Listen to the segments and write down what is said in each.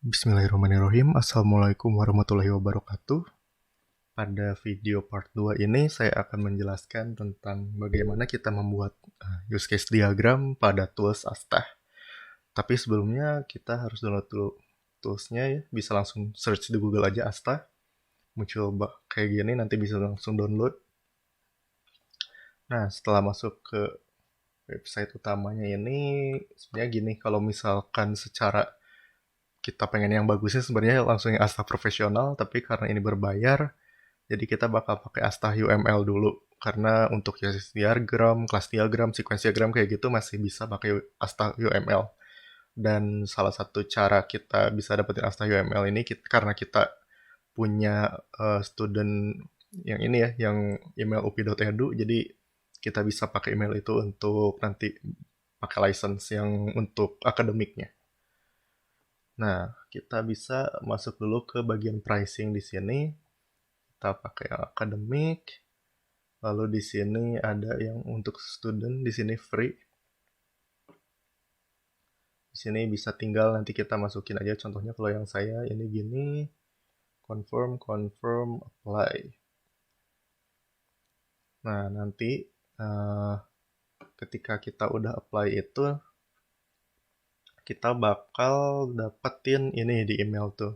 Bismillahirrahmanirrahim. Assalamualaikum warahmatullahi wabarakatuh. Pada video part 2 ini saya akan menjelaskan tentang bagaimana kita membuat use case diagram pada tools Asta. Tapi sebelumnya kita harus download dulu toolsnya ya. Bisa langsung search di Google aja Asta. Muncul kayak gini, nanti bisa langsung download. Nah, setelah masuk ke website utamanya ini, sebenarnya gini, kalau misalkan secara kita pengen yang bagusnya sebenarnya langsung yang Asta profesional, tapi karena ini berbayar, jadi kita bakal pakai Asta UML dulu. Karena untuk diagram, kelas diagram, sequence diagram kayak gitu masih bisa pakai Asta UML. Dan salah satu cara kita bisa dapetin Asta UML ini karena kita punya student yang ini ya, yang email upi.edu, jadi kita bisa pakai email itu untuk nanti pakai license yang untuk akademiknya. Nah, kita bisa masuk dulu ke bagian pricing di sini. Kita pakai akademik. Lalu di sini ada yang untuk student, di sini free. Di sini bisa tinggal nanti kita masukin aja contohnya kalau yang saya ini gini, confirm, apply. Nah, nanti ketika kita udah apply itu, kita bakal dapetin ini di email tuh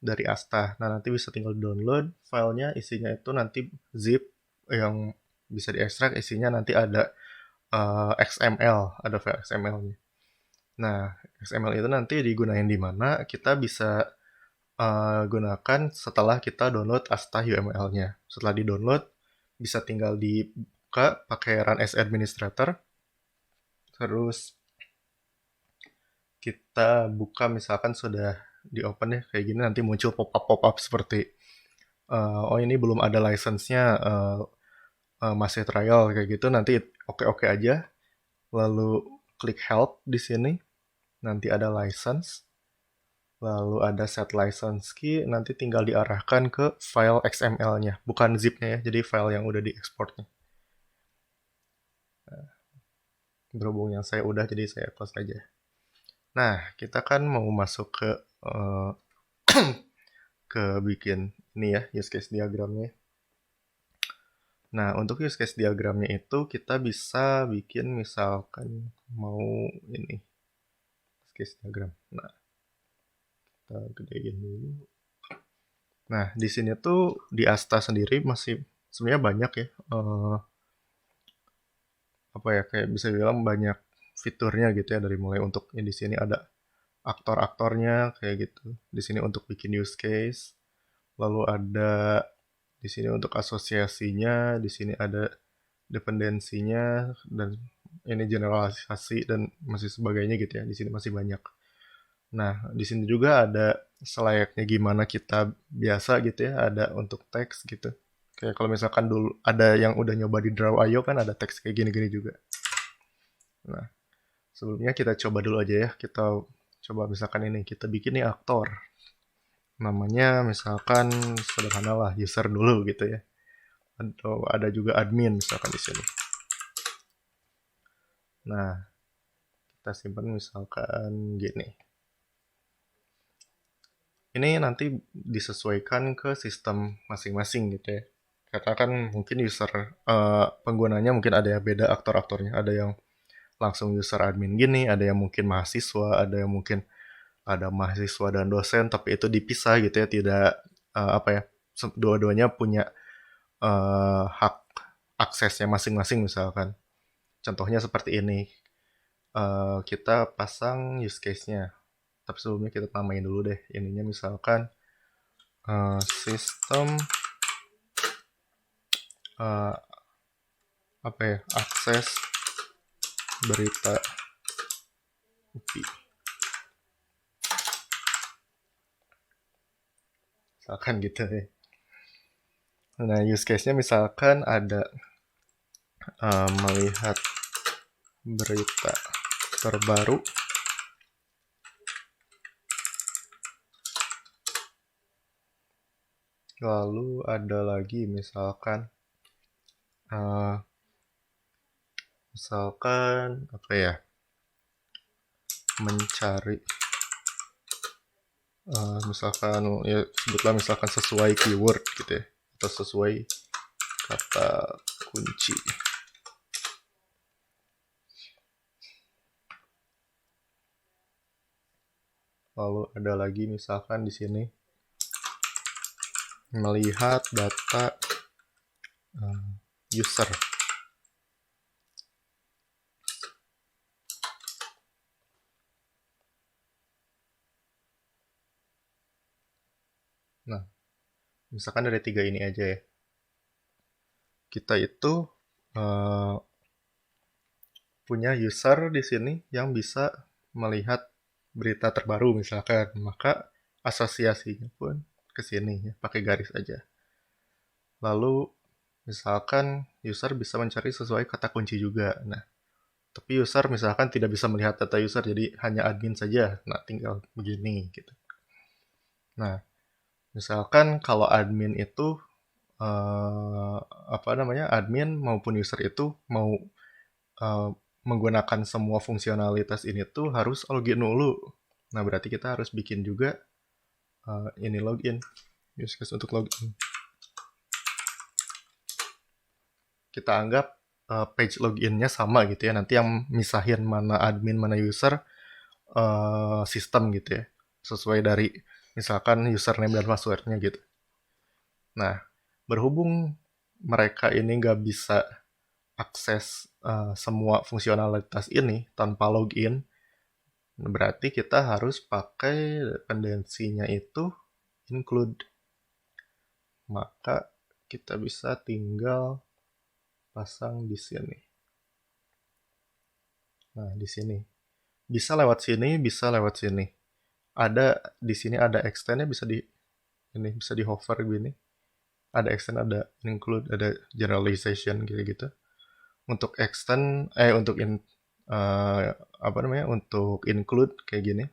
dari Asta. Nah, nanti bisa tinggal download filenya, isinya itu nanti zip yang bisa diekstrak, isinya nanti ada XML, ada file XML-nya. Nah, XML itu nanti digunain di mana? Kita bisa gunakan setelah kita download Asta UML-nya. Setelah di-download, bisa tinggal dibuka pakai run as administrator. Terus kita buka misalkan sudah di open ya kayak gini, nanti muncul pop-up seperti oh ini belum ada license-nya, masih trial kayak gitu, nanti oke aja. Lalu klik help di sini, nanti ada license, lalu ada set license key, nanti tinggal diarahkan ke file XML-nya, bukan zip-nya ya, jadi file yang udah diekspornya. Berhubung yang saya udah, jadi saya close aja. Nah, kita kan mau masuk ke ke bikin ini ya, use case diagramnya. Nah, untuk use case diagramnya itu kita bisa bikin misalkan mau ini use case diagram. Nah, kita gedein dulu. Nah, di sini tuh di Asta sendiri masih sebenarnya banyak ya, apa ya, kayak bisa bilang banyak fiturnya gitu ya, dari mulai untuk di sini ada aktor-aktornya kayak gitu. Di sini untuk bikin use case, lalu ada di sini untuk asosiasinya, di sini ada dependensinya, dan ini generalisasi dan masih sebagainya gitu ya. Di sini masih banyak. Nah, di sini juga ada selayaknya gimana kita biasa gitu ya, ada untuk teks gitu. Kayak kalau misalkan dulu ada yang udah nyoba di Draw.io kan ada teks kayak gini-gini juga. Nah, sebelumnya kita coba dulu aja ya. Kita coba misalkan ini, kita bikin nih aktor. Namanya misalkan sederhana lah, user dulu gitu ya. Atau ada juga admin misalkan di sini. Nah, kita simpan misalkan gini. Ini nanti disesuaikan ke sistem masing-masing gitu ya. Katakan mungkin user penggunanya mungkin ada yang beda aktor-aktornya, ada yang langsung user admin gini, ada yang mungkin mahasiswa, ada yang mungkin ada mahasiswa dan dosen, tapi itu dipisah gitu ya, tidak apa ya, dua-duanya punya hak aksesnya masing-masing misalkan. Contohnya seperti ini, kita pasang use case-nya. Tapi sebelumnya kita namain dulu deh, ininya misalkan sistem apa ya, akses berita UPI. Misalkan gitu ya. Nah, use case-nya misalkan ada melihat berita terbaru lalu ada lagi misalkan apa ya, mencari Misalkan ya sebutlah misalkan sesuai keyword gitu ya, atau sesuai kata kunci. Lalu ada lagi misalkan di sini melihat data user. Nah, misalkan dari 3 ini aja ya. Kita itu punya user di sini yang bisa melihat berita terbaru misalkan, maka asosiasinya pun ke sini ya, pakai garis aja. Lalu misalkan user bisa mencari sesuai kata kunci juga. Nah, tapi user misalkan tidak bisa melihat data user, jadi hanya admin saja. Nah, tinggal begini gitu. Nah, misalkan kalau admin itu apa namanya, admin maupun user itu mau eh, menggunakan semua fungsionalitas ini tuh harus login dulu. Nah, berarti kita harus bikin juga ini login, use case untuk login. Kita anggap page loginnya sama gitu ya. Nanti yang misahin mana admin, mana user, sistem gitu ya. Sesuai dari misalkan username dan passwordnya gitu. Nah, berhubung mereka ini nggak bisa akses semua fungsionalitas ini tanpa login, berarti kita harus pakai dependensinya itu include. Maka kita bisa tinggal pasang di sini. Nah, di sini. Bisa lewat sini, bisa lewat sini. Ada di sini ada extendnya, bisa di ini bisa di hover gini. Ada extend, ada include, ada generalization gitu-gitu. Untuk extend untuk apa namanya? Untuk include kayak gini.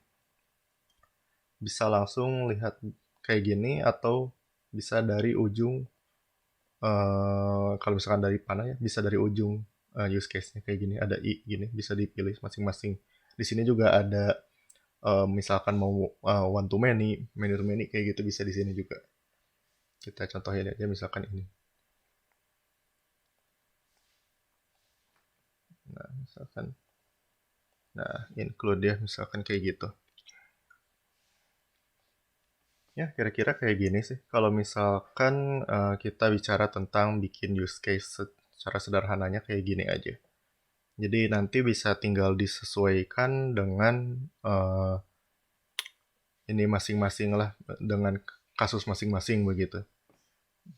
Bisa langsung lihat kayak gini atau bisa dari ujung kalau misalkan dari panah ya bisa dari ujung use case-nya kayak gini, ada i gini bisa dipilih masing-masing. Di sini juga ada misalkan mau one to many, many to many kayak gitu bisa di sini juga. Kita contohin aja misalkan ini. Nah, misalkan include ya misalkan kayak gitu. Ya, kira-kira kayak gini sih. Kalau misalkan kita bicara tentang bikin use case secara sederhananya kayak gini aja. Jadi nanti bisa tinggal disesuaikan dengan ini masing-masing lah, dengan kasus masing-masing begitu.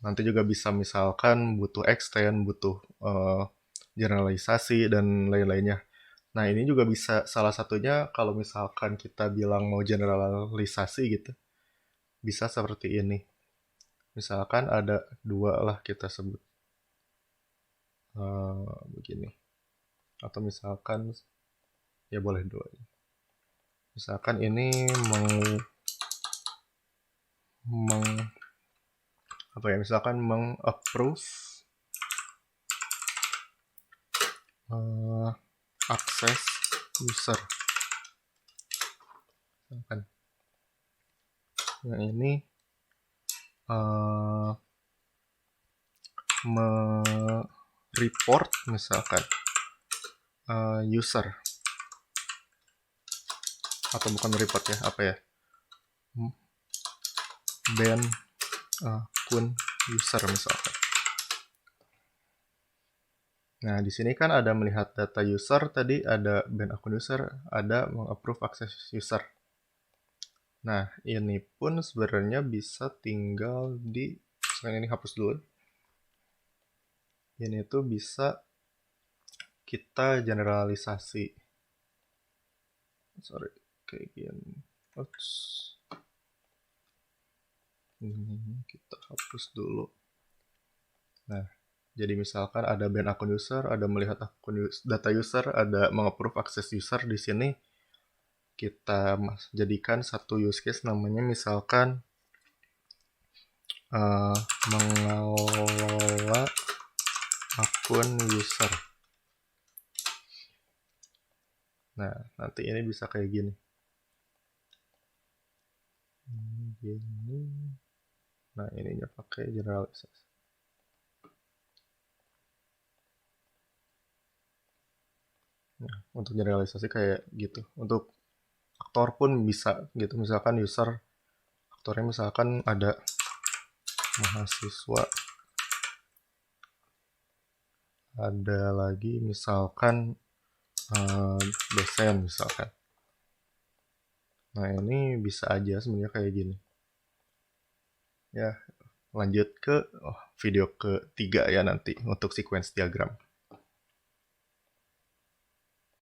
Nanti juga bisa misalkan butuh extend, butuh generalisasi dan lain-lainnya. Nah, ini juga bisa salah satunya kalau misalkan kita bilang mau generalisasi gitu, bisa seperti ini. Misalkan ada dua lah kita sebut begini. Atau misalkan ya boleh dua. Misalkan ini apa ya? Misalkan mengapprove akses user. Misalkan yang ini report misalkan user, atau bukan report ya, apa ya, ban akun user misalkan. Nah, di sini kan ada melihat data user, tadi ada ban akun user, ada mengapprove akses user. Nah, ini pun sebenarnya bisa tinggal di, misalkan ini hapus dulu. Ini tuh bisa kita generalisasi. Sorry, kayak gini. Oops. Ini kita hapus dulu. Nah, jadi misalkan ada ban akun user, ada melihat akun data user, ada mengapprove akses user di sini. Kita jadikan satu use case namanya misalkan mengelola akun user. Nah, nanti ini bisa kayak gini. Gini. Nah, ininya pakai generalisasi. Nah, untuk generalisasi kayak gitu. Untuk aktor pun bisa gitu. Misalkan user, aktornya misalkan ada mahasiswa, ada lagi misalkan dosen misalkan. Nah, ini bisa aja sebenarnya kayak gini. Ya, lanjut ke video ketiga ya nanti untuk sequence diagram.